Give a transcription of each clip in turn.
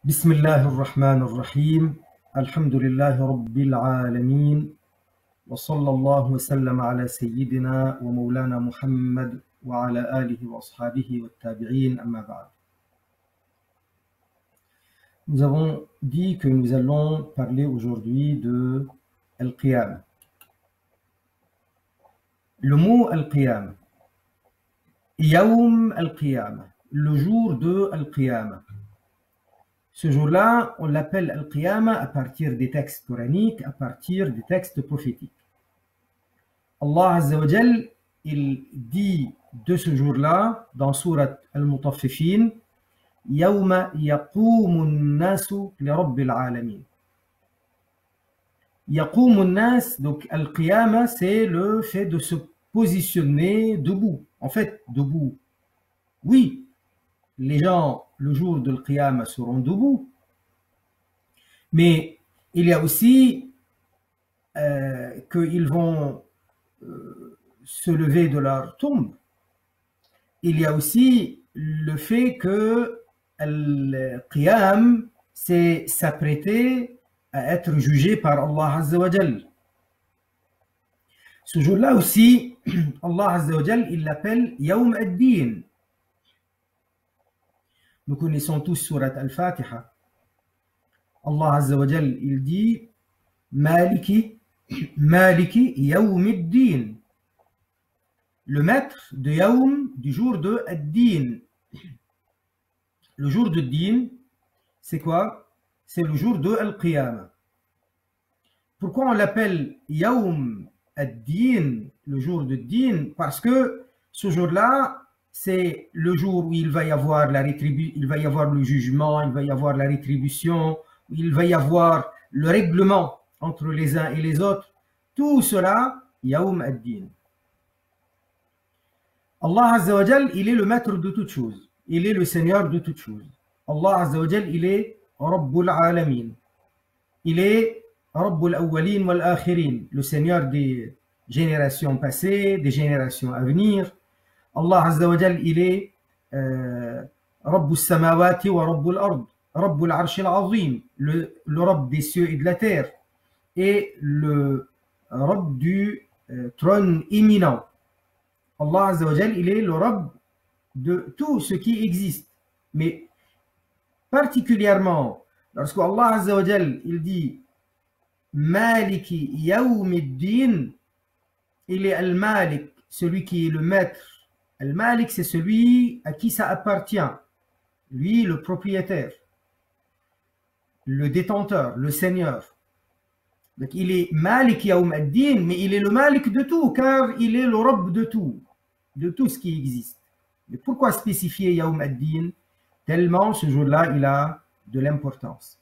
بسم الله الرحمن الرحيم الحمد لله رب العالمين وصلى الله وسلم على سيدنا ومولانا محمد وعلى آله وأصحابه والتابعين أما بعد. Nous avons dit que nous allons parler aujourd'hui de Al-Qiyam. Le mot Al-Qiyam, Yawm Al-Qiyam, le jour de Al-Qiyam. Ce jour-là, on l'appelle Al-Qiyamah à partir des textes coraniques, à partir des textes prophétiques. Allah Azza wa Jal, il dit de ce jour-là, dans Surat Al-Mutaffifin, Yawma yaqumun nasu li rabbil alamin. Yaqumun nas, donc Al-Qiyamah, c'est le fait de se positionner debout. En fait, debout. Oui, les gens, le jour de l'Qiyamah, seront debout. Mais il y a aussi qu'ils vont se lever de leur tombe. Il y a aussi le fait que Al-Qiyam, c'est s'apprêter à être jugé par Allah Azza wa Jal. Ce jour-là aussi, Allah Azza wa Jal, il l'appelle Yawm ad-Din. Nous connaissons tous Surat Al-Fatiha. Allah Azza wa Jal, il dit Maliki Yawmiddin. Le maître de Yawm, du jour de Ad-Din. Le jour de Din, c'est quoi? C'est le jour de Al-Qiyamah. Pourquoi on l'appelle Yawm Ad-Din, le jour de Din? Parce que ce jour-là, c'est le jour où il va y avoir il va y avoir le jugement, il va y avoir la rétribution, il va y avoir le règlement entre les uns et les autres. Tout cela, Yawm ad-Din. Allah Azza wa Jal, il est le maître de toutes choses. Il est le Seigneur de toutes choses. Allah Azza wa Jal, il est Rabbul Alamin. Il est Rabbul Awwalin wal Akhirin, le Seigneur des générations passées, des générations à venir. Allah Azza wa Jal, il est Rabbus Samawati wa Rabbul Ard, Rabbul Arsh al-Azim, le Rabb des cieux et de la terre, et le Rabb du trône éminent. Allah Azza wa Jal, il est le Rabb de tout ce qui existe. Mais particulièrement, lorsque Allah Azza wa Jal, il dit Maliki Yawmiddin, il est Al-Malik, celui qui est le maître. Al-Malik, c'est celui à qui ça appartient. Lui, le propriétaire, le détenteur, le seigneur. Donc, il est Malik Yawm ad-Din, mais il est le Malik de tout, car il est le Rabb de tout ce qui existe. Mais pourquoi spécifier Yawm ad-Din? Tellement ce jour-là, il a de l'importance.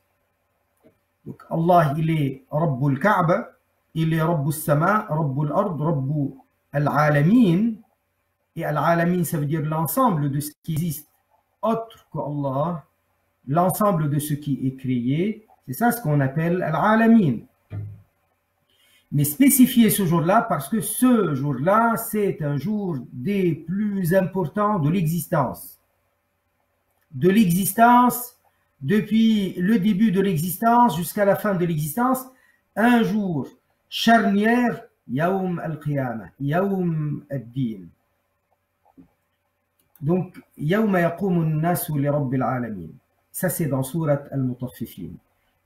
Donc, Allah, il est Rabbul Kaaba, il est Rabbus Sama, Rabbul Ard, Rabbu al-Alamin. Et Al-Alamin, ça veut dire l'ensemble de ce qui existe autre qu'Allah, l'ensemble de ce qui est créé. C'est ça ce qu'on appelle Al-Alamin. Mais spécifier ce jour-là parce que ce jour-là, c'est un jour des plus importants de l'existence. De l'existence, depuis le début de l'existence jusqu'à la fin de l'existence, un jour charnière, Yawm al-Qiyamah, Yawm ad-Din. Donc, Yawma yaqumun nasu li rabbil alamin. Ça, c'est dans Surat Al-Mutaffifin.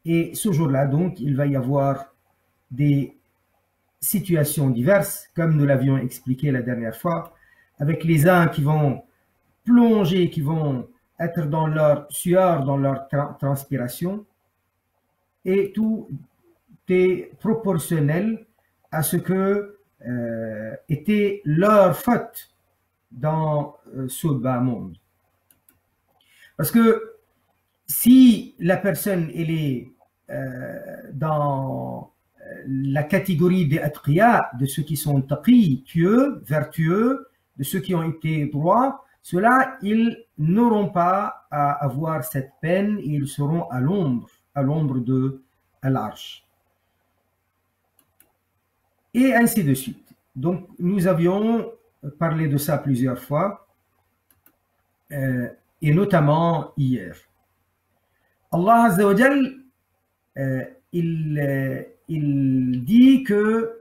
Et ce jour-là, donc, il va y avoir des situations diverses, comme nous l'avions expliqué la dernière fois, avec les uns qui vont plonger, qui vont être dans leur sueur, dans leur transpiration, et tout est proportionnel à ce que était leur faute dans ce bas monde. Parce que si la personne elle est dans la catégorie des atqiya, de ceux qui sont taqi, pieux, vertueux, de ceux qui ont été droits, ceux-là, ils n'auront pas à avoir cette peine et ils seront à l'ombre de Al-Arsh. Et ainsi de suite. Donc, nous avions parlé de ça plusieurs fois, et notamment hier. Allah Azza wa Jal, il dit que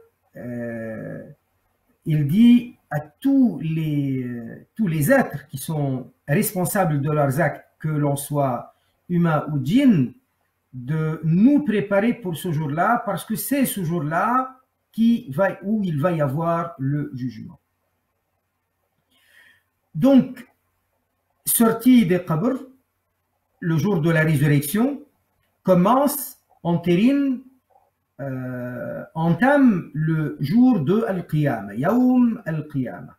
il dit à tous les êtres qui sont responsables de leurs actes, que l'on soit humain ou djinn, de nous préparer pour ce jour-là, parce que c'est ce jour-là où il va y avoir le jugement. Donc, sortie des qabr, le jour de la résurrection, commence, entérine, entame le jour de Al-Qiyamah, Yawm Al-Qiyamah.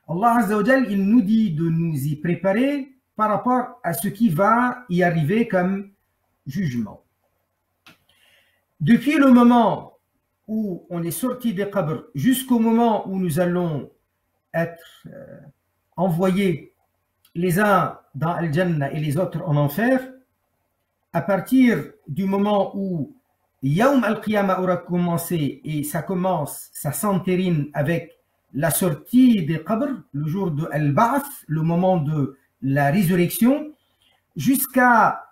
Allah Azza wa Jal, il nous dit de nous y préparer par rapport à ce qui va y arriver comme jugement. Depuis le moment où on est sorti des qabr jusqu'au moment où nous allons être envoyés les uns dans Al-Jannah et les autres en enfer, à partir du moment où Yawm Al-Qiyamah aura commencé, et ça commence, ça s'entérine avec la sortie des qabr, le jour de Al-Ba'ath, le moment de la résurrection, jusqu'à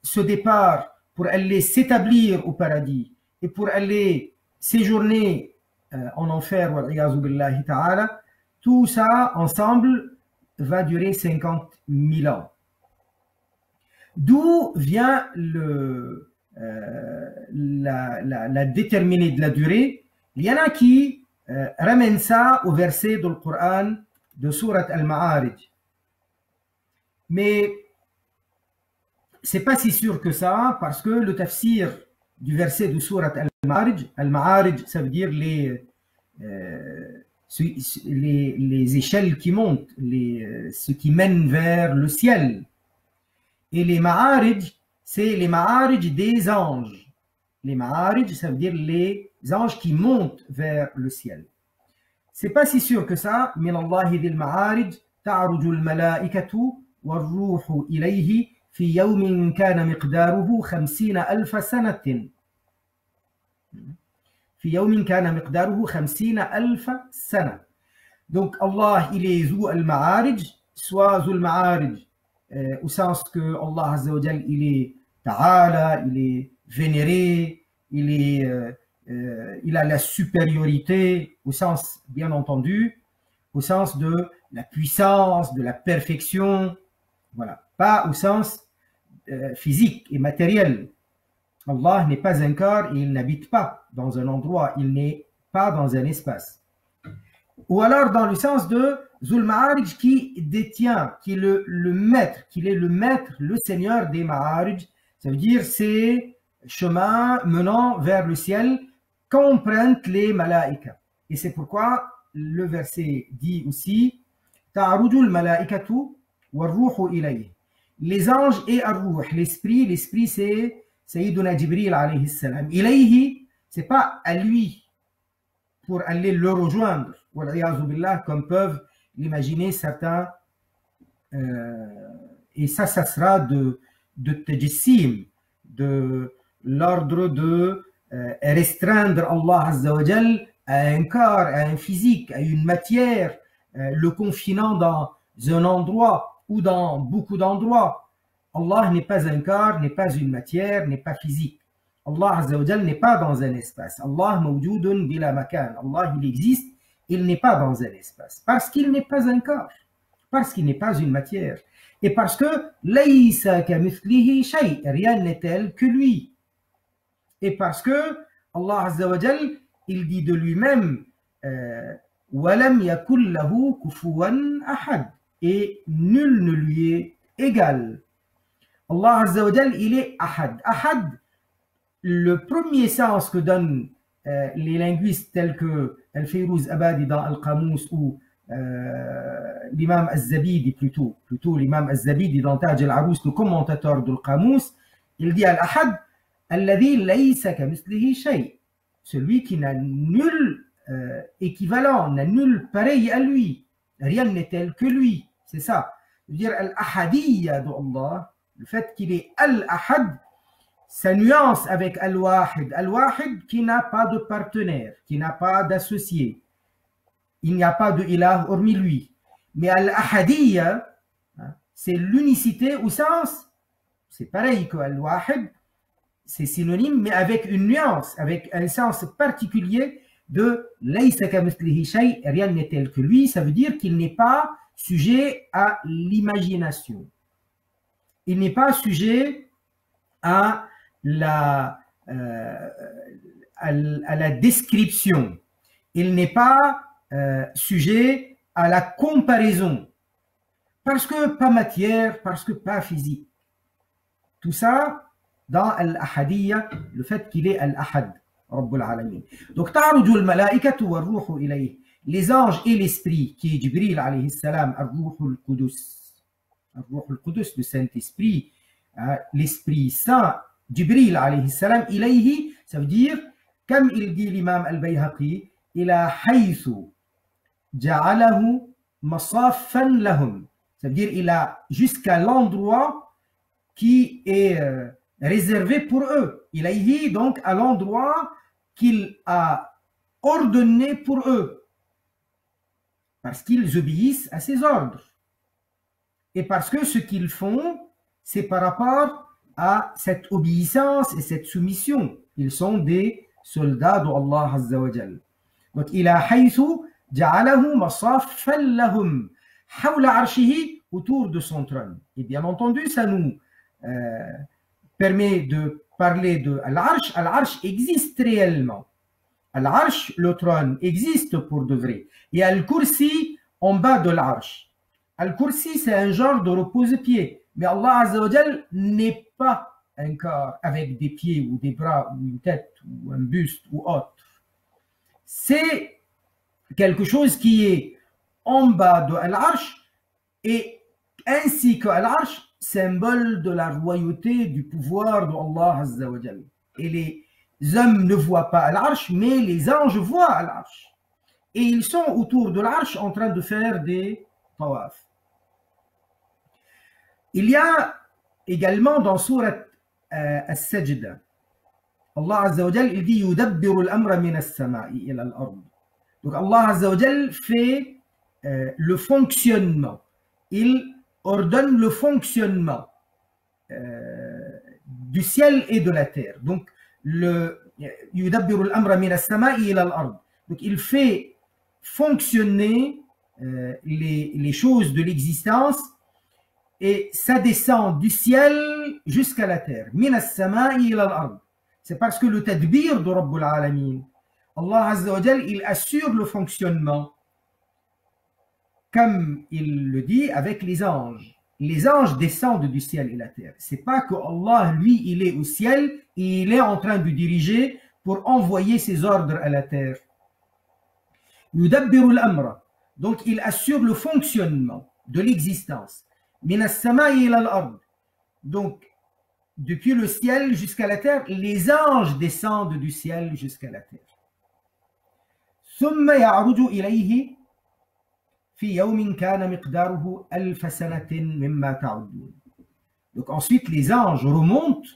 ce départ pour aller s'établir au paradis et pour aller séjourner en enfer, wal-iyaazu billahi ta'ala, tout ça ensemble va durer 50 000 ans. D'où vient la déterminée de la durée. Il y en a qui ramènent ça au verset du Coran de Surat Al-Ma'arij. Mais c'est pas si sûr que ça, parce que le tafsir du verset de Surat Al-Ma'arij, ça veut dire les échelles qui montent, ce qui mène vers le ciel. Et les Ma'arij, c'est les Ma'arij des anges. Les Ma'arij, ça veut dire les anges qui montent vers le ciel. C'est pas si sûr que ça. Min Allahi dil Ma'arij, ta'aruju al-mala'ikatu war-ruhu ilayhi fi yawmin kana miqdaruhu 50,000 sanatin. Fi yawmin kana miqdaruhu 50,000 sana. Donc Allah, il est Zu al-Ma'arij, soit Zu al-Ma'arij, au sens que Allah Azza wa Jal, il est Ta'ala, il est vénéré, il a la supériorité, au sens, bien entendu, au sens de la puissance, de la perfection, voilà, pas au sens physique et matériel. Allah n'est pas un corps et il n'habite pas dans un endroit, il n'est pas dans un espace. Ou alors dans le sens de Zul Ma'arij qui détient, qui est le maître, qu'il est le maître, le seigneur des Ma'arij. Ça veut dire ces chemins menant vers le ciel qu'empruntent les malaïkas. Et c'est pourquoi le verset dit aussi Ta'arujul malaïkatu war-ruhu ilayhi. Les anges et ar-ruh, l'esprit c'est Sayyiduna Jibril alayhi salam. Ilayhi, c'est pas à lui pour aller le rejoindre, wal-iyaazu billah, comme peuvent l'imaginer certains, et ça sera de tajissim, de l'ordre de restreindre Allah Azza wa Jal à un corps, à un physique, à une matière, le confinant dans un endroit ou dans beaucoup d'endroits. Allah n'est pas un corps, n'est pas une matière, n'est pas physique. Allah Azza wa Jal n'est pas dans un espace. Allah mawjoudun bila makan. Allah, il existe, il n'est pas dans un espace. Parce qu'il n'est pas un corps. Parce qu'il n'est pas une matière. Et parce que laysa kamithlihi shay, rien n'est tel que lui. Et parce que Allah Azza wa Jal, il dit de lui-même walam yakul lahu kufuwan ahad, et nul ne lui est égal. Allah Azza wa Jal, il est ahad. Ahad, le premier sens que donnent les linguistes tels que Al-Fayrouz Abadi dans Al-Qamus ou l'imam Az-Zabidi plutôt l'imam Az-Zabidi dans Taj al-Arous, le commentateur de Al-Qamus, il dit Al-Ahad alladhi laysa kamithlihi shay, celui qui n'a nul équivalent, n'a nul pareil à lui, rien n'est tel que lui, c'est ça. C'est-à-dire Al-Ahadiyya d'Allah, le fait qu'il est Al-Ahad, sa nuance avec Al-Wahid. Al-Wahid qui n'a pas de partenaire, qui n'a pas d'associé. Il n'y a pas de ilah hormis lui. Mais Al-Ahadiyya, c'est l'unicité au sens, c'est pareil que Al-Wahid, c'est synonyme, mais avec une nuance, avec un sens particulier de Laysa kamithlihi shay, rien n'est tel que lui. Ça veut dire qu'il n'est pas sujet à l'imagination. Il n'est pas sujet à la description. Il n'est pas sujet à la comparaison. Parce que pas matière, parce que pas physique. Tout ça dans Al-Ahadiyya, le fait qu'il est Al-Ahad, Rabbul Alamin. Donc, ta'aruju al-malaikatu wa ruhu ilayh. Les anges et l'esprit, qui est Jibril alayhi salam, ar-ruhul qudus. Ar-ruhul qudus, le Saint-Esprit, l'Esprit Saint, Jibril alayhi salam, ilayhi, ça veut dire, comme il dit l'imam al-Bayhaqi, ila haythu ja'alahu masaffan lahum. Ça veut dire, il a jusqu'à l'endroit qui est réservé pour eux. Ilayhi, donc, à l'endroit qu'il a ordonné pour eux. Parce qu'ils obéissent à ses ordres. Et parce que ce qu'ils font, c'est par rapport à cette obéissance et cette soumission. Ils sont des soldats d'Allah Azza wa Jal. Donc, ila haythu ja'alahu masaffan lahum. Hawla arshihi, autour de son trône. Et bien entendu, ça nous permet de parler de Al-Arsh. Al-Arsh existe réellement. Al-Arsh, le trône, existe pour de vrai. Il y a Al-Kursi en bas de l'Arsh. Al-Kursi, c'est un genre de repose-pied. Mais Allah Azza wa Jal n'est pas un corps avec des pieds ou des bras ou une tête ou un buste ou autre. C'est quelque chose qui est en bas de Al-Arsh et ainsi que Al-Arsh, symbole de la royauté, du pouvoir de Allah Azza wa Jal. Et les hommes ne voient pas Al-Arsh, mais les anges voient Al-Arsh. Et ils sont autour de l'Arsh en train de faire des tawaf. Il y a également dans Surat As-Sajda, Allah Azza wa Jal, il dit yudabbiru al-amra min as-sama'i ila al-ard. Donc Allah Azza wa Jal fait le fonctionnement. Il ordonne le fonctionnement du ciel et de la terre. Donc yudabbiru al-amra min as-sama'i ila al-ard. Donc il fait fonctionner les choses de l'existence et ça descend du ciel jusqu'à la terre. Min as-sama'i ila al-ard. C'est parce que le tadbir de Rabbul Alamin, Allah Azza wa Jal, il assure le fonctionnement comme il le dit avec les anges. Les anges descendent du ciel et la terre. C'est pas que Allah, lui, il est au ciel et il est en train de diriger pour envoyer ses ordres à la terre. Yudabbiru al-amra. Donc il assure le fonctionnement de l'existence. Min as-sama'i ila al-ard. Donc depuis le ciel jusqu'à la terre, les anges descendent du ciel jusqu'à la terre. Thumma ya'ruju ilayhi fi yawmin kana miqdaruhu alf sanatin mimma ta'uddun. Donc ensuite les anges remontent.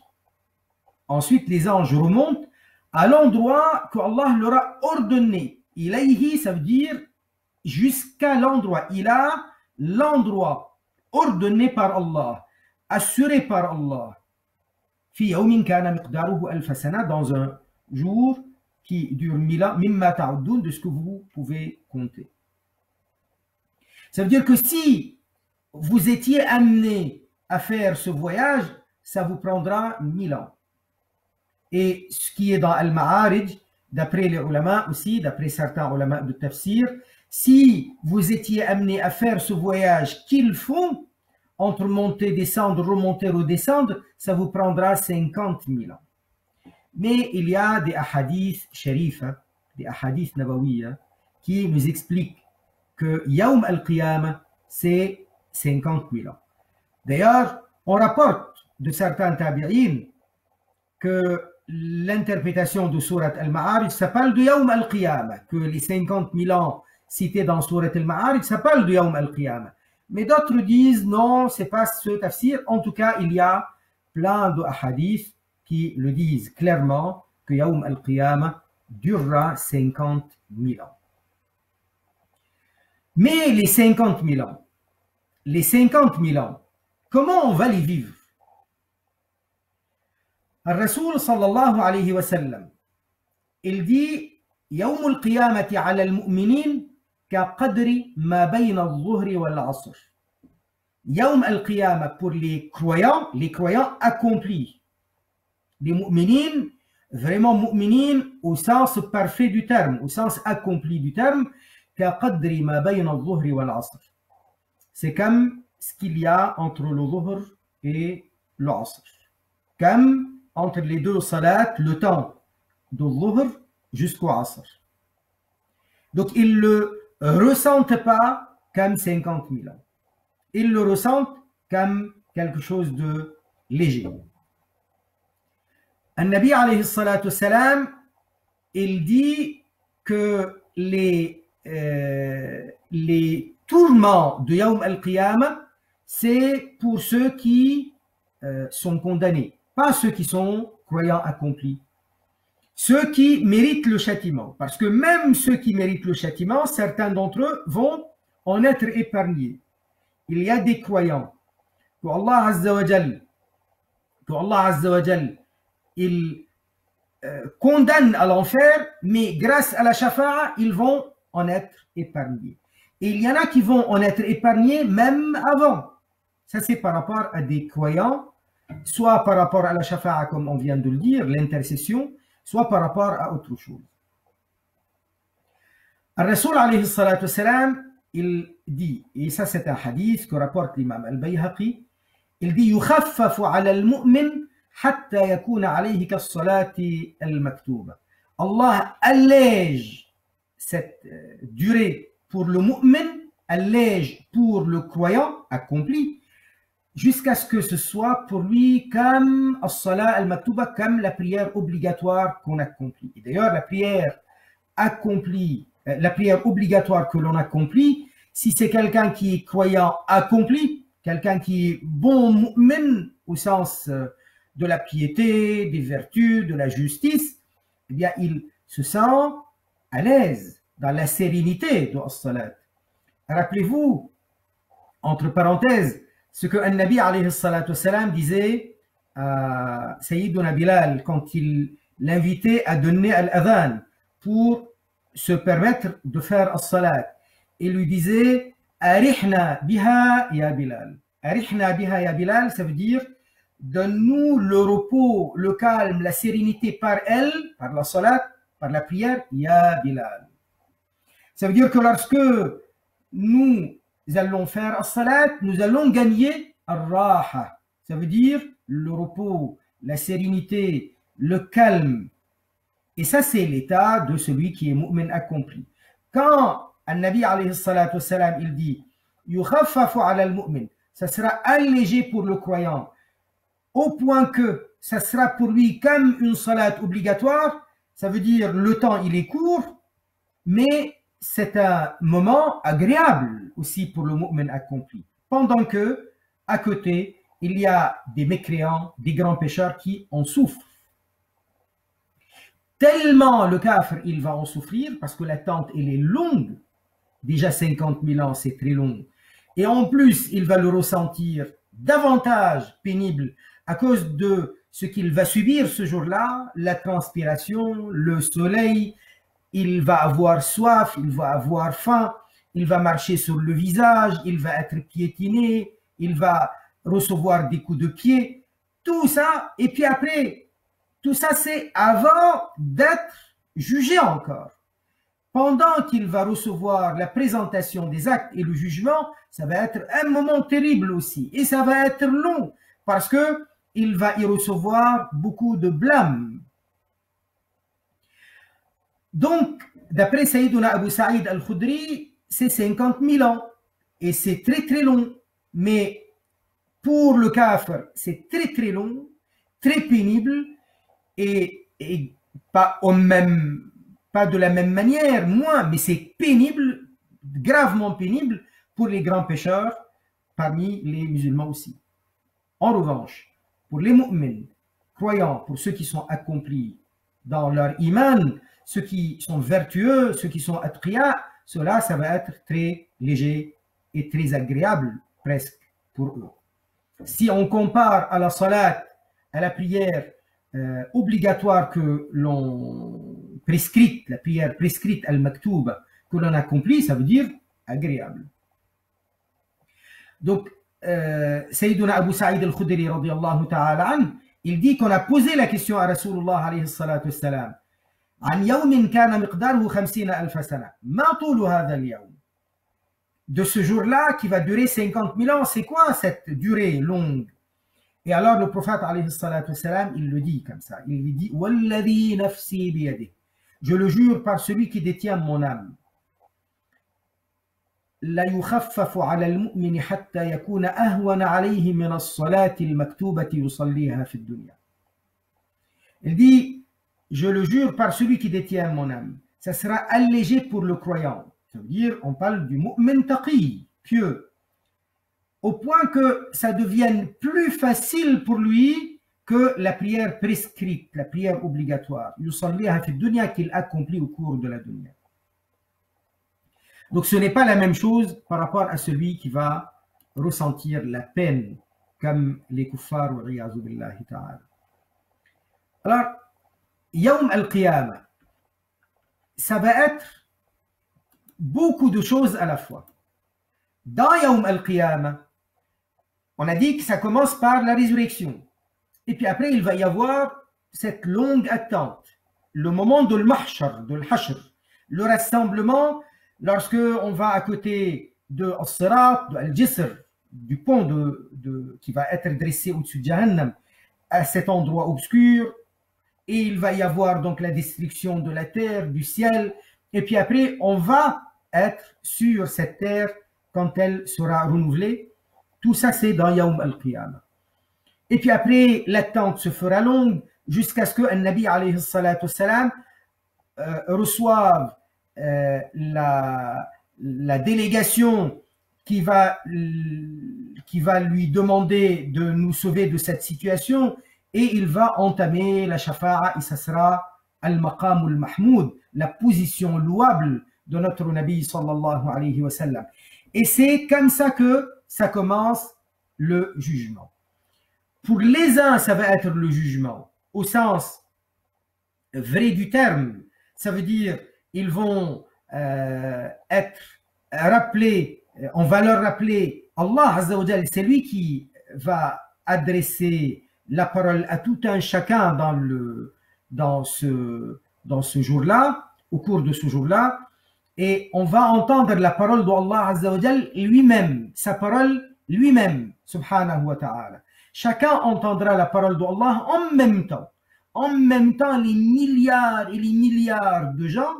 Ensuite les anges remontent à l'endroit que Allah leur a ordonné. Ilayhi, ça veut dire jusqu'à l'endroit. Il a l'endroit ordonné par Allah, assuré par Allah. Fi yawmin kana miqdaruhu alf sana, dans un jour qui dure 1000 ans, mimma ta'uddun, de ce que vous pouvez compter. Ça veut dire que si vous étiez amené à faire ce voyage, ça vous prendra 1000 ans. Et ce qui est dans Al-Ma'arij, d'après les ulama aussi, d'après certains ulama de tafsir, si vous étiez amené à faire ce voyage qu'ils font, entre monter, descendre, remonter ou descendre, ça vous prendra 50 000 ans. Mais il y a des ahadiths sharifa, des ahadiths nabawiya, qui nous expliquent que Yawm al-Qiyamah, c'est 50 000 ans. D'ailleurs, on rapporte de certains tabi'in que l'interprétation de Surat al-Ma'arij, ça parle de Yawm al-Qiyamah, que les 50 000 ans cités dans Surat al-Ma'arij, ça parle de Yawm al-Qiyamah. Mais d'autres disent non, c'est pas ce tafsir. En tout cas, il y a plein de hadiths qui le disent clairement que Yawm al-Qiyamah durera 50 000 ans. Mais les 50 000 ans, comment on va les vivre? الرسول صلى الله عليه وسلم il dit يوم القيامة على المؤمنين كقدر ما بين الظهر والعصر. يوم القيامة pour les croyants accomplis, les mu'minin, vraiment mu'minin au sens parfait du terme, au sens accompli du terme, كقدر ما بين الظهر والعصر. C'est comme ce qu'il y a entre le dhuhr et le asr. Comme entre les deux salats, le temps de dhuhr jusqu'au asr. Donc ils ne le ressentent pas comme 50 000 ans. Ils le ressentent comme quelque chose de léger. An-Nabi alayhi salatu salam, il dit que les tourments de Yawm al-Qiyamah, c'est pour ceux qui sont condamnés, pas ceux qui sont croyants accomplis. Ceux qui méritent le châtiment, parce que même ceux qui méritent le châtiment, certains d'entre eux vont en être épargnés. Il y a des croyants que Allah Azza wa Jal, il condamne à l'enfer, mais grâce à la shafa'a, ils vont en être épargnés. Et il y en a qui vont en être épargnés même avant. Ça, c'est par rapport à des croyants, soit par rapport à la shafa'a, comme on vient de le dire, l'intercession, soit par rapport à autre chose. Al-Rasoul alayhi salatu wassalam, il dit, et ça c'est un hadith que rapporte l'imam al-Bayhaqi, il dit يخفف على المؤمن حتى يكون عليه كالصلاة المكتوبة. Allah allège cette durée pour le mu'min, allège pour le croyant accompli, jusqu'à ce que ce soit pour lui comme as-salat al-maktuba, comme la prière obligatoire qu'on accomplit. Et d'ailleurs, la prière accomplie, la prière obligatoire que l'on accomplit, si c'est quelqu'un qui est croyant accompli, quelqu'un qui est bon mu'min au sens de la piété, des vertus, de la justice, eh bien, il se sent à l'aise dans la sérénité de as-salat. Rappelez-vous, entre parenthèses, ce que An-Nabi alayhi salatu wassalam disait à Sayyiduna Bilal quand il l'invitait à donner al-adhan pour se permettre de faire as-salat. Il lui disait Arihna biha ya Bilal. Arihna biha ya Bilal, ça veut dire donne-nous le repos, le calme, la sérénité par elle, par la salat, par la prière, ya Bilal. Ça veut dire que lorsque nous allons faire as-salat, nous allons gagner al-raha. Ça veut dire le repos, la sérénité, le calme. Et ça, c'est l'état de celui qui est mu'min accompli. Quand An-Nabi alayhi salatu wassalam, il dit yukhaffafu ala al-mu'min, ça sera allégé pour le croyant, au point que ça sera pour lui comme une salat obligatoire. Ça veut dire le temps il est court, mais c'est un moment agréable aussi pour le mu'min accompli. Pendant que, à côté, il y a des mécréants, des grands pécheurs qui en souffrent. Tellement le kafir, il va en souffrir parce que l'attente, elle est longue. Déjà 50 000 ans, c'est très long. Et en plus, il va le ressentir davantage pénible à cause de ce qu'il va subir ce jour-là, la transpiration, le soleil. Il va avoir soif, il va avoir faim, il va marcher sur le visage, il va être piétiné, il va recevoir des coups de pied. Tout ça, et puis après, tout ça c'est avant d'être jugé encore. Pendant qu'il va recevoir la présentation des actes et le jugement, ça va être un moment terrible aussi. Et ça va être long, parce que il va y recevoir beaucoup de blâme. Donc, d'après Sayyiduna Abu Sa'id al-Khudri, c'est 50 000 ans. Et c'est très très long. Mais pour le kafir, c'est très très long, très pénible, et pas de la même manière, moins, mais c'est pénible, gravement pénible pour les grands pécheurs parmi les musulmans aussi. En revanche, pour les mu'mins, croyants, pour ceux qui sont accomplis dans leur iman, ceux qui sont vertueux, ceux qui sont atqiya, cela, ça va être très léger et très agréable presque pour eux. Si on compare à la salat, à la prière obligatoire que l'on prescrite, la prière prescrite al-maktouba, que l'on accomplit, ça veut dire agréable. Donc, Sayyiduna Abu Sa'id al-Khudri radiyallahu ta'ala an, il dit qu'on a posé la question à Rasulullah alayhi salatu wassalam, عن يوم كان مقداره 50,000 سنة ما طول هذا اليوم. De ce jour-là qui va durer 50 000 ans, c'est quoi cette durée longue? Et alors le prophète alayhi salatu wassalam, il le dit comme ça, il lui dit والذي نفسي بيده, je le jure par celui qui détient mon âme, لا يخفف على المؤمن حتى يكون أهون عليه من الصلاة المكتوبة يصليها في الدنيا. Il dit, je le jure par celui qui détient mon âme, ça sera allégé pour le croyant. Ça veut dire, on parle du mu'min taqi, pieux, au point que ça devienne plus facile pour lui que la prière prescrite, la prière obligatoire, yusalliha fi dunya, qu'il accomplit au cours de la dunya. Donc ce n'est pas la même chose par rapport à celui qui va ressentir la peine comme les kuffars wa iyaazu billahi ta'ala. Alors, Yawm al-Qiyamah, ça va être beaucoup de choses à la fois. Dans Yawm al-Qiyamah, on a dit que ça commence par la résurrection. Et puis après, il va y avoir cette longue attente, le moment de l'mahshar, de l'hashr, le rassemblement lorsque on va à côté de As-Sirat, de Al-Jisr, du pont qui va être dressé au-dessus de Jahannam, à cet endroit obscur. Et il va y avoir donc la destruction de la terre, du ciel. Et puis après, on va être sur cette terre quand elle sera renouvelée. Tout ça, c'est dans Yawm al-Qiyamah. Et puis après, l'attente se fera longue jusqu'à ce que le Nabi alayhi salatu wassalam reçoive la délégation qui va lui demander de nous sauver de cette situation. Et il va entamer la shafa'a, et ça sera al-maqam al-mahmoud, la position louable de notre Nabi sallallahu alayhi wa sallam. Et c'est comme ça que ça commence le jugement. Pour les uns, ça va être le jugement au sens vrai du terme. Ça veut dire ils vont être rappelés, on va leur rappeler Allah Azza wa Jal, c'est lui qui va adresser la parole à tout un chacun dans ce jour-là, au cours de ce jour-là, et on va entendre la parole d'Allah Azza wa Jal lui-même, sa parole lui-même, subhanahu wa ta'ala. Chacun entendra la parole d'Allah en même temps. En même temps, les milliards et les milliards de gens,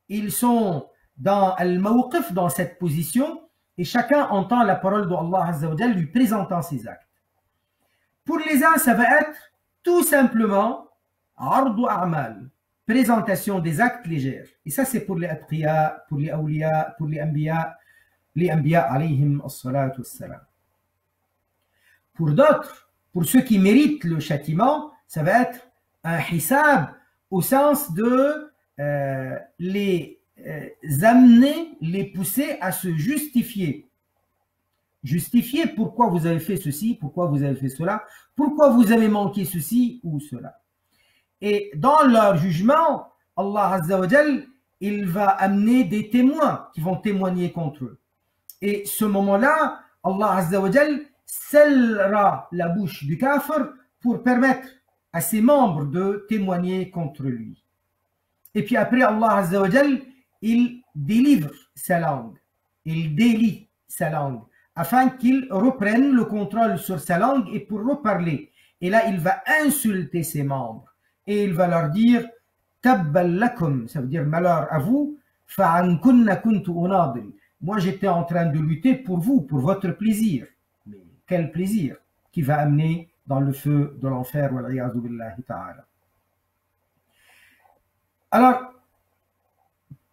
ils sont dans al-mawqif, dans cette position, et chacun entend la parole d'Allah Azza wa Jal lui présentant ses actes. Pour les uns, ça va être tout simplement ardu a'mal, présentation des actes légers. Et ça, c'est pour les atqiya, pour les awliya, pour les anbiya alayhim as-salatu was-salam. Pour d'autres, pour ceux qui méritent le châtiment, ça va être un hisab au sens de les amener, les pousser à se justifier. Justifier pourquoi vous avez fait ceci, pourquoi vous avez fait cela, pourquoi vous avez manqué ceci ou cela. Et dans leur jugement, Allah Azza wa Jal, il va amener des témoins qui vont témoigner contre eux. Et ce moment-là, Allah Azza wa Jal scellera la bouche du kafir pour permettre à ses membres de témoigner contre lui. Et puis après, Allah Azza wa Jal, il délivre sa langue, il délie sa langue, afin qu'il reprenne le contrôle sur sa langue et pour reparler. Et là, il va insulter ses membres. Et il va leur dire « Tabbal lakum », ça veut dire « malheur à vous »,« Fa'an kunna kuntu unadil ». Moi, j'étais en train de lutter pour vous, pour votre plaisir. Mais quel plaisir qui va amener dans le feu de l'enfer, wal iyaazu billahi ta'ala. Alors,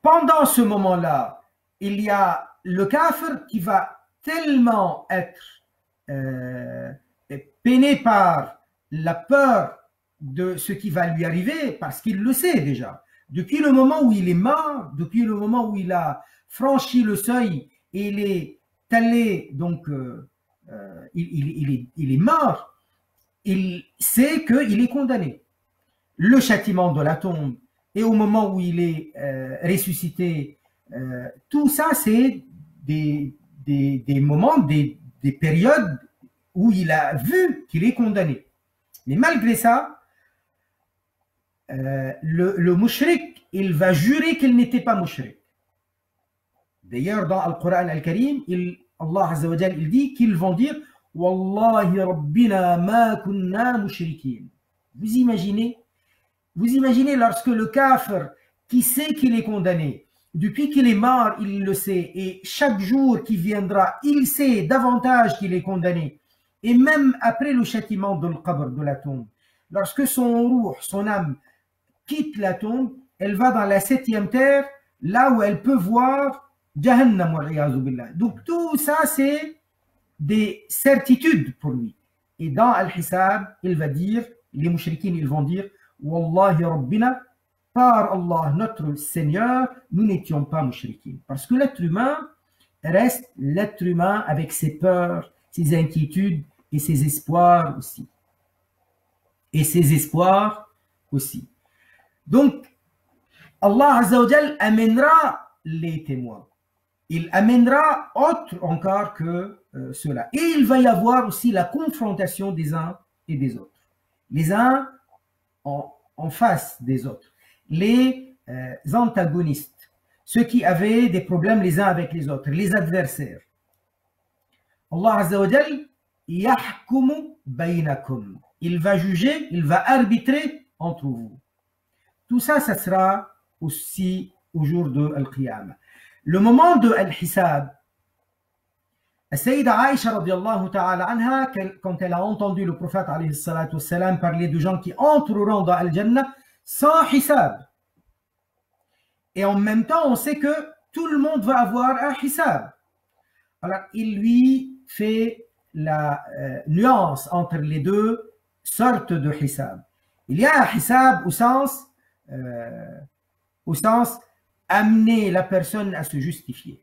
pendant ce moment-là, il y a le kafir qui va tellement être peiné par la peur de ce qui va lui arriver, parce qu'il le sait déjà. Depuis le moment où il est mort, depuis le moment où il a franchi le seuil et il est allé, donc il est mort, il sait qu'il est condamné. Le châtiment de la tombe et au moment où il est ressuscité, tout ça, c'est des moments, des périodes où il a vu qu'il est condamné. Mais malgré ça, le mushrik, il va jurer qu'il n'était pas mushrik. D'ailleurs, dans le Coran al-Karim, Allah Azza wa Jal, il dit qu'ils vont dire Wallahi Rabbina ma kunna mushrikin. Vous imaginez lorsque le kafir qui sait qu'il est condamné, depuis qu'il est mort, il le sait, et chaque jour qui viendra, il sait davantage qu'il est condamné. Et même après le châtiment de l'qabr, de la tombe, lorsque son ruh, son âme, quitte la tombe, elle va dans la 7e terre, là où elle peut voir Jahannam wal-iyadhu billah. Donc tout ça, c'est des certitudes pour lui. Et dans Al-Hisab, il va dire, les mushrikines, ils vont dire Wallahi Rabbina, par Allah, notre Seigneur, nous n'étions pas mushrikines. Parce que l'être humain reste l'être humain avec ses peurs, ses inquiétudes et ses espoirs aussi. Donc, Allah Azza wa Jal amènera les témoins. Il amènera autre encore que cela. Et il va y avoir aussi la confrontation des uns et des autres. Les uns en face des autres. Les antagonistes. Ceux qui avaient des problèmes les uns avec les autres. Les adversaires. Allah Azza wa Jal yahkumu baynakum. Il va juger, il va arbitrer entre vous. Tout ça, ça sera aussi au jour de Al-Qiyamah. Le moment de Al-Hisab, Sayyida Aïcha radiallahu ta'ala anha, quand elle a entendu le prophète alayhi salatu wassalam parler de gens qui entreront dans Al-Jannah sans Hisab. Et en même temps, on sait que tout le monde va avoir un Hisab. Alors, il lui fait la nuance entre les deux sortes de Hisab. Il y a un Hisab au sens amener la personne à se justifier.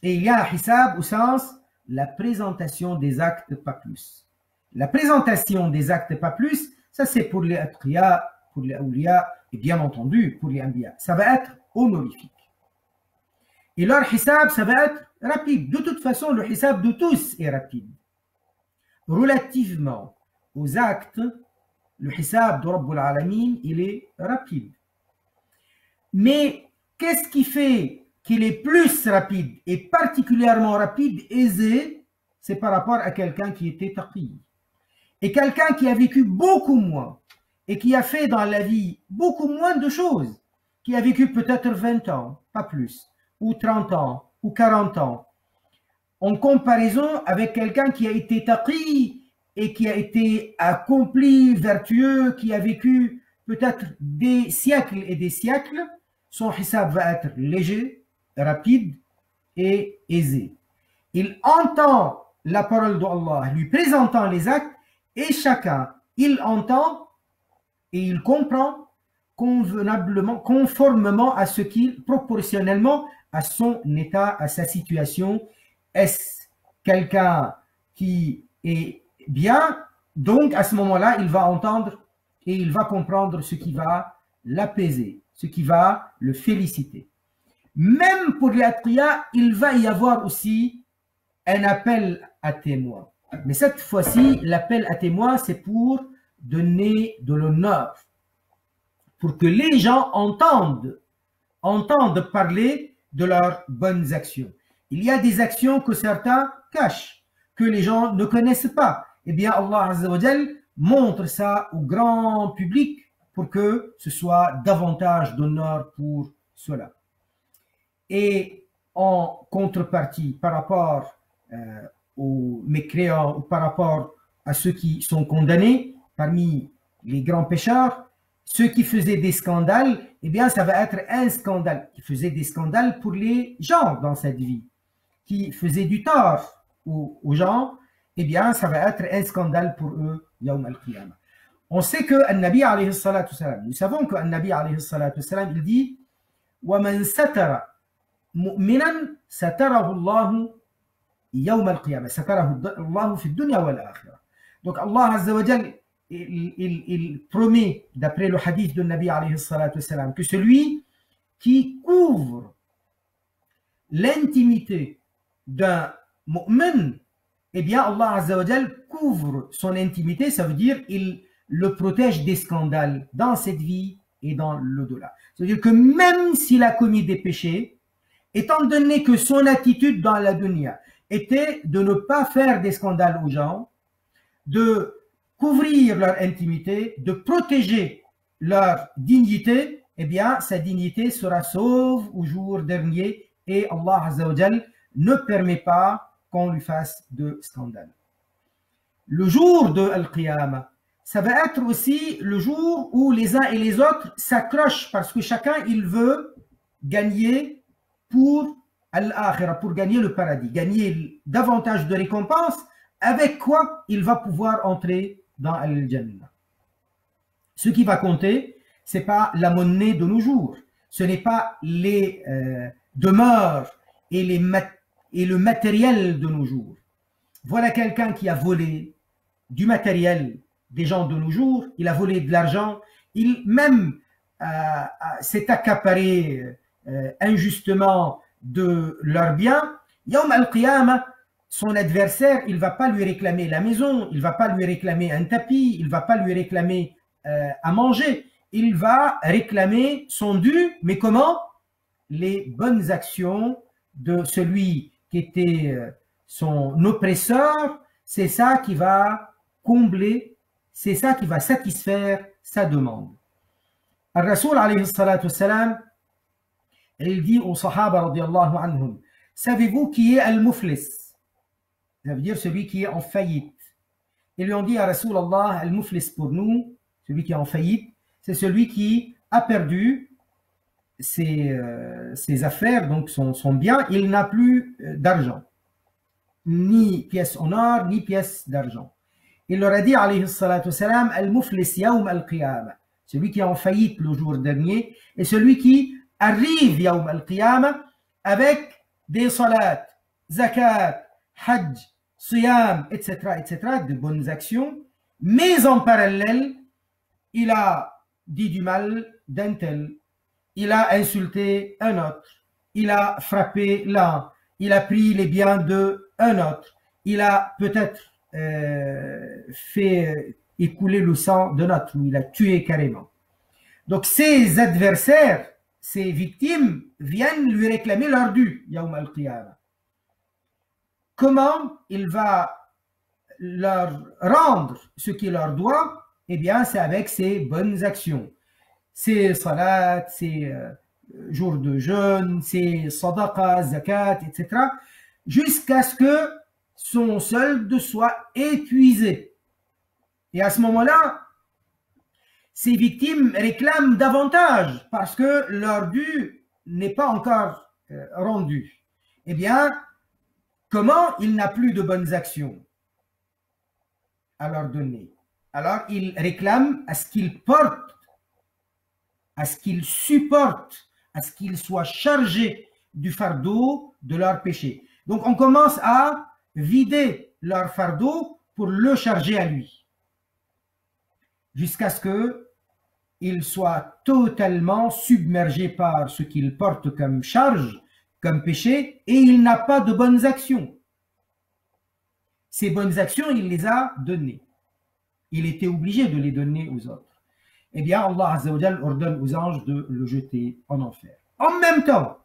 Et il y a un Hisab au sens la présentation des actes, pas plus. La présentation des actes, pas plus, ça c'est pour les Atqiya, pour les Awliya, et bien entendu pour les Anbiya. Ça va être honorifique. Et leur Hisab, ça va être rapide. De toute façon, le Hisab de tous est rapide. Relativement aux actes, le Hisab de Rabbul Alamin, il est rapide. Mais qu'est-ce qui fait qu'il est plus rapide et particulièrement rapide, aisé, c'est par rapport à quelqu'un qui était taqi. Et quelqu'un qui a vécu beaucoup moins et qui a fait dans la vie beaucoup moins de choses, qui a vécu peut-être 20 ans, pas plus, ou 30 ans, ou 40 ans, en comparaison avec quelqu'un qui a été taqi et qui a été accompli, vertueux, qui a vécu peut-être des siècles et des siècles, son hisab va être léger, rapide et aisé. Il entend la parole d'Allah, lui présentant les actes, et chacun, il entend et il comprend convenablement, conformément à ce qu'il, proportionnellement à son état, à sa situation. Est-ce quelqu'un qui est bien? Donc à ce moment-là, il va entendre et il va comprendre ce qui va l'apaiser, ce qui va le féliciter. Même pour les Atqiya, il va y avoir aussi un appel à témoins. Mais cette fois-ci, l'appel à témoins, c'est pour donner de l'honneur, pour que les gens entendent parler de leurs bonnes actions. Il y a des actions que certains cachent, que les gens ne connaissent pas. Eh bien, Allah Azza wa Jal montre ça au grand public pour que ce soit davantage d'honneur pour cela. Et en contrepartie, par rapport aux mécréants ou par rapport à ceux qui sont condamnés, parmi les grands pécheurs, ceux qui faisaient des scandales, eh bien ça va être un scandale, qui faisait des scandales pour les gens dans cette vie, qui faisait du tort aux gens, eh bien ça va être un scandale pour eux, Yawm al-Qiyamah. On sait que An-Nabi alayhi salatu salam, nous savons que An-Nabi alayhi salatu salam, il dit وَمَنْ سَتَرَ مُؤْمِنًا سَتَرَهُ اللَّهُ يَوْمَ الْقِيَامَةِ سَتَرَهُ اللَّهُ فِي الدُّنْيَا وَالْآخِرَةِ. Donc Allah Azza wa Jal, il promet, d'après le hadith de Nabi alayhi salatu wassalam, que celui qui couvre l'intimité d'un mu'min, eh bien Allah Azza wa Jal couvre son intimité, ça veut dire il le protège des scandales dans cette vie et dans l'au-delà. C'est-à-dire que même s'il a commis des péchés, étant donné que son attitude dans la dunya était de ne pas faire des scandales aux gens, de couvrir leur intimité, de protéger leur dignité, eh bien sa dignité sera sauve au jour dernier et Allah Azza wa Jal ne permet pas qu'on lui fasse de scandale. Le jour de Al-Qiyamah, ça va être aussi le jour où les uns et les autres s'accrochent parce que chacun il veut gagner pour Al-Akhirah, pour gagner le paradis, gagner davantage de récompenses, avec quoi il va pouvoir entrer dans Al-Jannah. Ce qui va compter, ce n'est pas la monnaie de nos jours, ce n'est pas les demeures et le matériel de nos jours. Voilà quelqu'un qui a volé du matériel des gens de nos jours, il a volé de l'argent, il même s'est accaparé injustement de leurs biens. Yawm al-Qiyamah, son adversaire, il ne va pas lui réclamer la maison, il ne va pas lui réclamer un tapis, il ne va pas lui réclamer à manger, il va réclamer son dû, mais comment? Les bonnes actions de celui qui était son oppresseur, c'est ça qui va combler, c'est ça qui va satisfaire sa demande. Al-Rasoul alayhi salatu wassalam, il dit aux Sahaba radiallahu anhum, savez-vous qui est Al-Muflis? Ça veut dire celui qui est en faillite. Ils lui ont dit à Rasoul Allah, Al-Muflis pour nous, celui qui est en faillite, c'est celui qui a perdu ses affaires, donc son bien, il n'a plus d'argent, ni pièce en or, ni pièce d'argent. Il leur a dit, alayhi salatu wassalam, Al-Muflis yawm al-Qiyamah, celui qui est en faillite le jour dernier, et celui qui arrive yawm al-Qiyamah avec des salats, zakat, hajj, siyam, etc., de bonnes actions, mais en parallèle, il a dit du mal d'un tel, il a insulté un autre, il a frappé l'un, il a pris les biens d'un autre, il a peut-être fait écouler le sang d'un autre, ou il a tué carrément. Donc ses adversaires, ses victimes, viennent lui réclamer leur dû, Yawm al-Qiyamah. Comment il va leur rendre ce qu'il leur doit? Eh bien, c'est avec ses bonnes actions. Ses salats, ses jours de jeûne, ses sadaqas, zakat, etc. Jusqu'à ce que son solde soit épuisé. Et à ce moment-là, ces victimes réclament davantage parce que leur dû n'est pas encore rendu. Eh bien, comment il n'a plus de bonnes actions à leur donner? Alors, ils réclament à ce qu'ils portent, à ce qu'ils supportent, à ce qu'ils soient chargés du fardeau de leur péché. Donc, on commence à vider leur fardeau pour le charger à lui, jusqu'à ce qu'il soit totalement submergé par ce qu'il porte comme charge, comme péché, et il n'a pas de bonnes actions. Ces bonnes actions, il les a données. Il était obligé de les donner aux autres. Eh bien, Allah Azza wa Jal ordonne aux anges de le jeter en enfer. En même temps,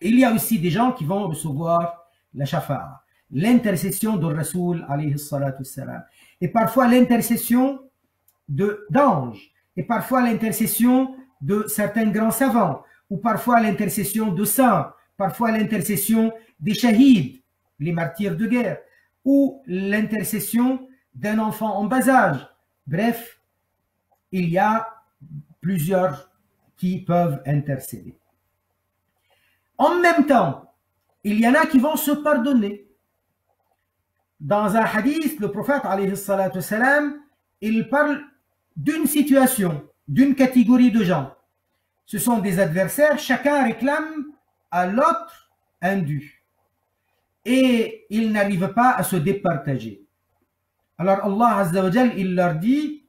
il y a aussi des gens qui vont recevoir la shafa'a, l'intercession de Rasoul alayhi salatu wassalam, et parfois l'intercession d'anges, et parfois l'intercession de certains grands savants, ou parfois l'intercession de saints, parfois l'intercession des shahids, les martyrs de guerre, ou l'intercession d'un enfant en bas âge. Bref, il y a plusieurs qui peuvent intercéder. En même temps, il y en a qui vont se pardonner. Dans un hadith, le prophète, alayhi salatu wassalam, il parle d'une situation, d'une catégorie de gens. Ce sont des adversaires, chacun réclame à l'autre un dû. Et ils n'arrivent pas à se départager. Alors Allah Azza wa Jal, il leur dit,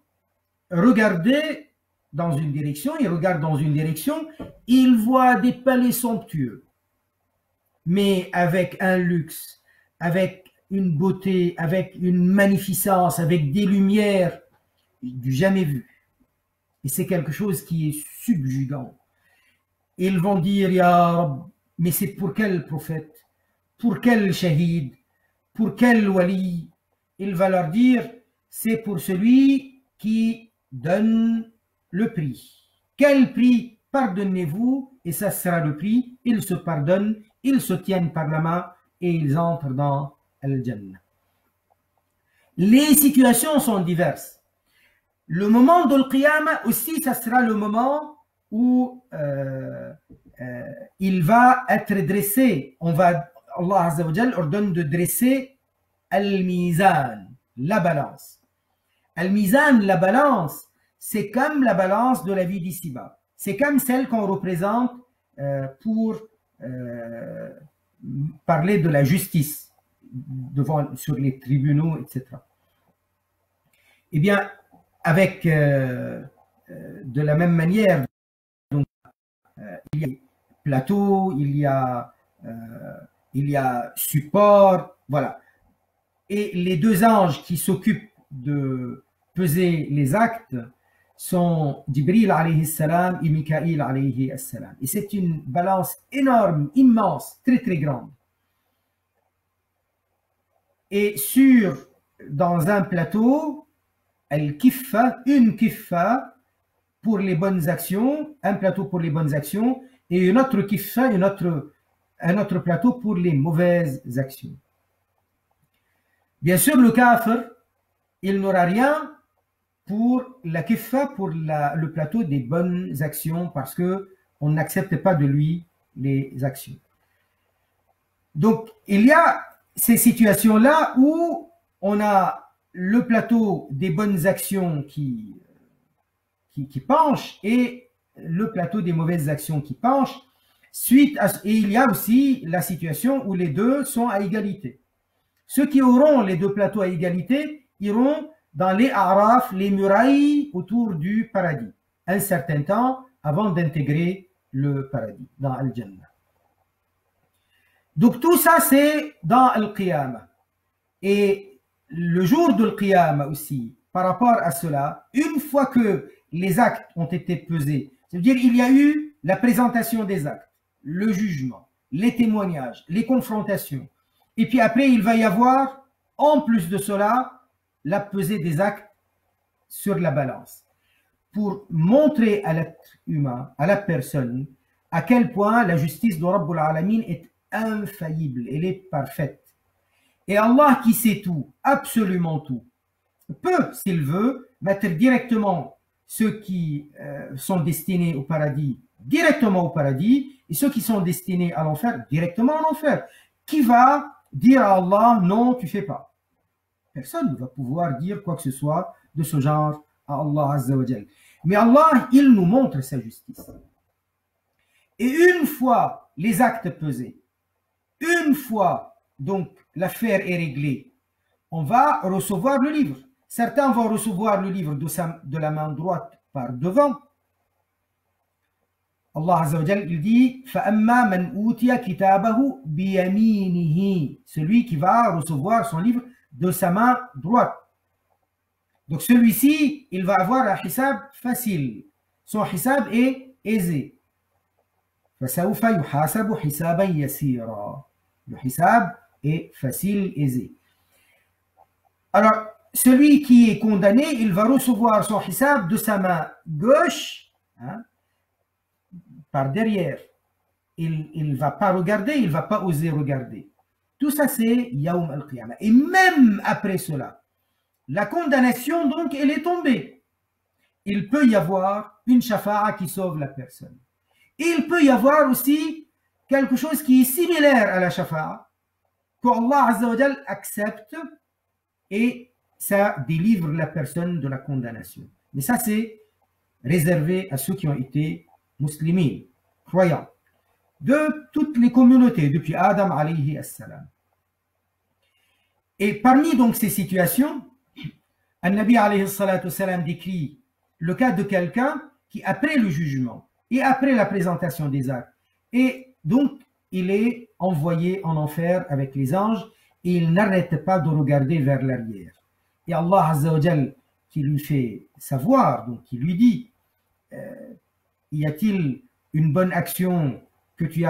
regardez dans une direction, ils regardent dans une direction, ils voient des palais somptueux, mais avec un luxe, avec une beauté, avec une magnificence, avec des lumières du jamais vu. Et c'est quelque chose qui est subjugant. Ils vont dire, Ya Rab, mais c'est pour quel prophète, pour quel shahid, pour quel wali? Il va leur dire, c'est pour celui qui donne le prix. Quel prix? Pardonnez-vous, et ça sera le prix. Ils se pardonnent, ils se tiennent par la main et ils entrent dans Al-Jannah. Les situations sont diverses. Le moment de l'Qiyamah aussi, ça sera le moment où il va être dressé. Allah Azza wa Jal ordonne de dresser Al-Mizan, la balance. Al-Mizan, la balance, c'est comme la balance de la vie d'ici-bas. C'est comme celle qu'on représente pour parler de la justice sur les tribunaux, etc. Eh bien, avec de la même manière, donc, il y a plateau, il y a support, voilà. Et les deux anges qui s'occupent de peser les actes sont Jibril alayhi salam et Mikaïl alayhi salam. Et c'est une balance énorme, immense, très très grande. Et dans un plateau, al-kiffa, une kiffa pour les bonnes actions, un plateau pour les bonnes actions, et une autre kiffa, un autre plateau pour les mauvaises actions. Bien sûr, le kafir, il n'aura rien pour la kiffa, pour le plateau des bonnes actions, parce qu'on n'accepte pas de lui les actions. Donc, il y a ces situations-là où on a le plateau des bonnes actions qui penche et le plateau des mauvaises actions qui penche. Et il y a aussi la situation où les deux sont à égalité. Ceux qui auront les deux plateaux à égalité iront dans les A'raf, les murailles autour du paradis, un certain temps avant d'intégrer le paradis, dans Al-Jannah. Donc tout ça, c'est dans Al-Qiyamah. Et le jour de Al-Qiyamah aussi, par rapport à cela, une fois que les actes ont été pesés, c'est-à-dire il y a eu la présentation des actes, le jugement, les témoignages, les confrontations, et puis après il va y avoir, en plus de cela, la pesée des actes sur la balance, pour montrer à l'être humain, à la personne, à quel point la justice de Rabbul Alamin est infaillible, elle est parfaite. Et Allah qui sait tout, absolument tout, peut, s'il veut, mettre directement ceux qui sont destinés au paradis, directement au paradis, et ceux qui sont destinés à l'enfer, directement à l'enfer. Qui va dire à Allah, non, tu fais pas? Personne ne va pouvoir dire quoi que ce soit de ce genre à Allah Azza wa Jal. Mais Allah, il nous montre sa justice. Et une fois les actes pesés, une fois donc l'affaire est réglée, on va recevoir le livre. Certains vont recevoir le livre de la main droite par devant. Allah Azza wa Jal, il dit فَأَمَّا مَنْ أُوتِيَ كِتَابَهُ بِيَمِينِهِ, celui qui va recevoir son livre de sa main droite. Donc celui-ci, il va avoir un hisab facile. Son hisab est aisé. فَسَوْفَ يُحَاسَبُ حِسَابًا يَسِيرًا. Le hisab est facile, aisé. Alors, celui qui est condamné, il va recevoir son hisab de sa main gauche, hein, par derrière. Il ne va pas regarder, il ne va pas oser regarder. Tout ça, c'est Yawm al-Qiyamah. Et même après cela, la condamnation, donc, elle est tombée. Il peut y avoir une shafa'a qui sauve la personne. Et il peut y avoir aussi quelque chose qui est similaire à la shafa'a, qu'Allah Azza wa Jal accepte et ça délivre la personne de la condamnation. Mais ça, c'est réservé à ceux qui ont été musulmans, croyants, de toutes les communautés, depuis Adam alayhi salam. Et parmi donc ces situations, An-Nabi alayhi salatu salam décrit le cas de quelqu'un qui, après le jugement et après la présentation des actes, et donc il est envoyé en enfer avec les anges et il n'arrête pas de regarder vers l'arrière. Et Allah Azza wa Jal qui lui fait savoir, donc qui lui dit, y a-t-il une bonne action que tu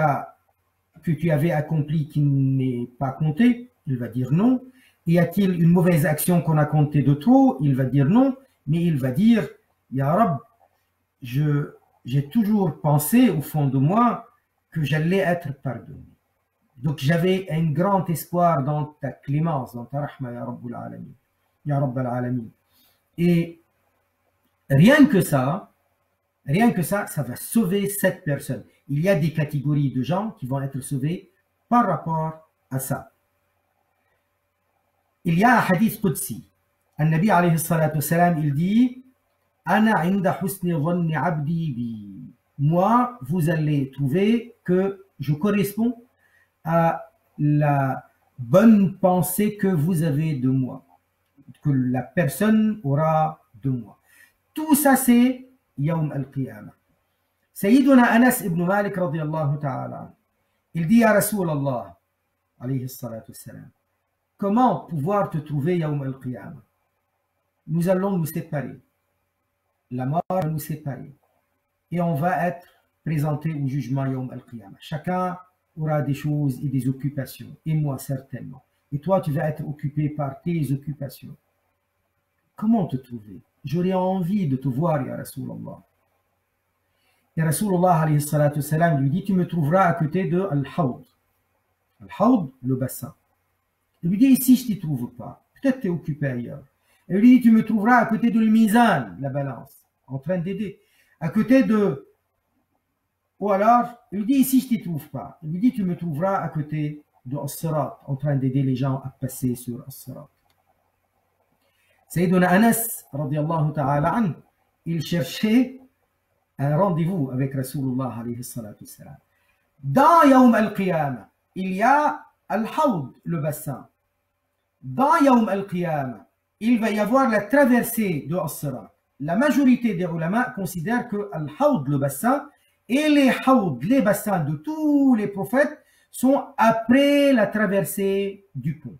avais accomplie qui n'est pas comptée? Il va dire non. Y a-t-il une mauvaise action qu'on a comptée de trop? Il va dire non. Mais il va dire, Ya Rab, j'ai toujours pensé au fond de moi que j'allais être pardonné. Donc j'avais un grand espoir dans ta clémence, dans ta rahma, Ya Rabbul Alamin. Ya Rabbal Alamin. Et rien que ça, ça va sauver cette personne. Il y a des catégories de gens qui vont être sauvés par rapport à ça. Il y a un hadith Qudsi. An-Nabi alayhi salatu salam, il dit Ana inda husni dhanni abdi bi. Moi, vous allez trouver que je corresponds à la bonne pensée que vous avez de moi, que la personne aura de moi. Tout ça, c'est Yawm al-Qiyamah. Sayyiduna Anas ibn Malik radiyallahu ta'ala, il dit à Rasulallah, alayhi salatu salam, comment pouvoir te trouver Yawm al-Qiyamah? Nous allons nous séparer. La mort va nous séparer. Et on va être présenté au jugement Yawm al-Qiyamah. Chacun aura des choses et des occupations. Et moi, certainement. Et toi, tu vas être occupé par tes occupations. Comment te trouver? J'aurais envie de te voir, Ya Rasulallah. Et Rasulallah, alayhi salatu salam, lui dit, tu me trouveras à côté de Al-Hawd. Al-Hawd, le bassin. Il lui dit, ici, je ne t'y trouve pas. Peut-être tu es occupé ailleurs. Et lui dit, tu me trouveras à côté de l'Mizan, la balance, en train d'aider. À côté de... Ou alors, il lui dit, ici, je ne t'y trouve pas. Il lui dit, tu me trouveras à côté de As-Sirat, en train d'aider les gens à passer sur As-Sirat. Sayyiduna Anas, radiyallahu ta'ala an, il cherchait un rendez-vous avec Rasulullah, alayhi salatu salam. Dans Yawm al-Qiyamah, il y a Al-Hawd, le bassin. Dans Yawm al-Qiyamah, il va y avoir la traversée de As-Sirat. La majorité des ulama considèrent que Al-Hawd, le bassin, et les Hawd, les bassins de tous les prophètes, sont après la traversée du pont.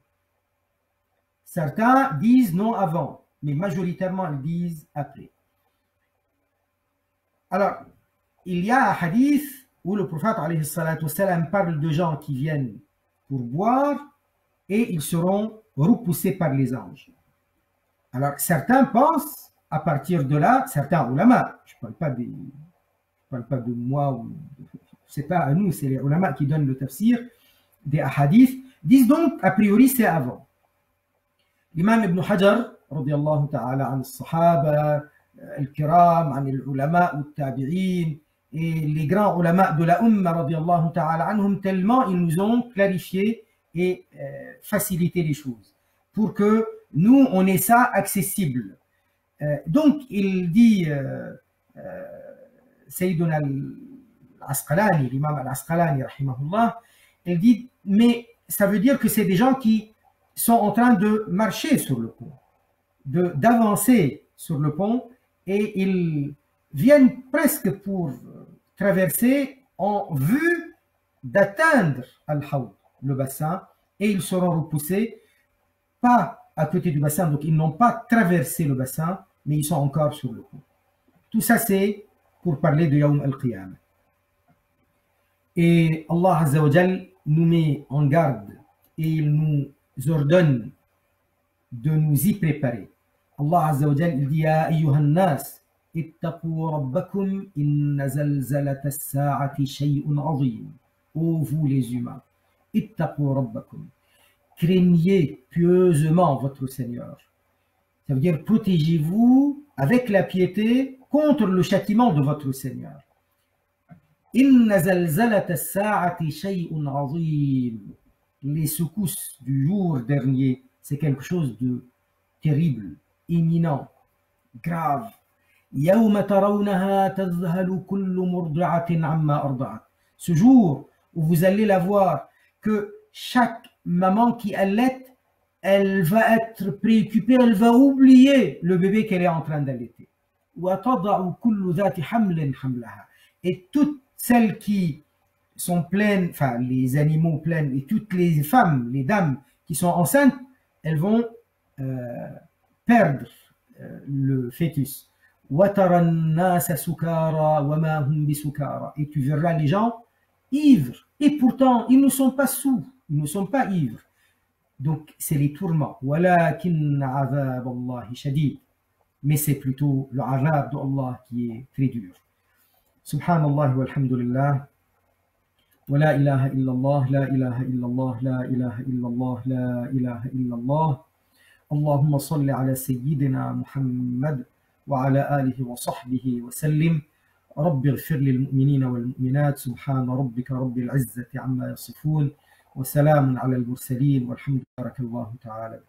Certains disent non avant, mais majoritairement ils disent après. Alors, il y a un hadith où le prophète alayhi salatu wassalam parle de gens qui viennent pour boire et ils seront repoussés par les anges. Alors, certains pensent, à partir de là, certains ulama, je ne parle pas de moi, ce n'est pas à nous, c'est les ulama qui donnent le tafsir des hadiths, disent donc, a priori, c'est avant. L'imam Ibn Hajar, radiyallahu ta'ala an as-sahaba, al-kiram, an al-ulama, al-tabi'in, et les grands ulama de la umma, radiyallahu ta'ala anhum, tellement ils nous ont clarifié et facilité les choses, pour que nous, on ait ça accessible. Donc, il dit, Sayyiduna al-Asqalani, l'imam al-Asqalani, rahimahullah, il dit, mais ça veut dire que c'est des gens qui sont en train de marcher sur le pont, d'avancer sur le pont, et ils viennent presque pour traverser en vue d'atteindre Al-Hawd, le bassin, et ils seront repoussés, pas à côté du bassin, donc ils n'ont pas traversé le bassin, mais ils sont encore sur le pont. Tout ça, c'est pour parler de Yawm al-Qiyamah. Et Allah Azza wa Jal nous met en garde et il nous ordonne de nous y préparer. Allah Azza wa Jal, il dit Ya ayyuhan nas, ittaqu rabbakum inna zalzalata as-sa'ati shay'un 'azim. Ô vous les humains, ittaqu rabbakum. Craignez pieusement votre Seigneur. Ça veut dire protégez-vous avec la piété contre le châtiment de votre Seigneur. Inna zalzalata as-sa'ati shay'un 'azim. Les secousses du jour dernier, c'est quelque chose de terrible, imminent, grave. يَوْمَ تَرَوْنَهَا تَذْهَلُ كُلُّ مُرْضِعَةٍ عَمَّا أَرْضَعَتْ. Ce jour où vous allez la voir, que chaque maman qui allaite, elle va être préoccupée, elle va oublier le bébé qu'elle est en train d'allaiter. Et toutes celles qui sont pleines, enfin les animaux pleins, et toutes les femmes, les dames qui sont enceintes, elles vont perdre le fœtus. Et tu verras les gens ivres, et pourtant ils ne sont pas saouls, ils ne sont pas ivres. Donc c'est les tourments. Mais c'est plutôt le azab d'Allah qui est très dur. Subhanallah walhamdulillah. ولا إله إلا الله لا إله إلا الله لا إله إلا الله لا إله إلا الله اللهم صل على سيدنا محمد وعلى آله وصحبه وسلم رب اغفر للمؤمنين والمؤمنات سبحان ربك رب العزة عما يصفون وسلام على المرسلين والحمد لله بارك الله تعالى.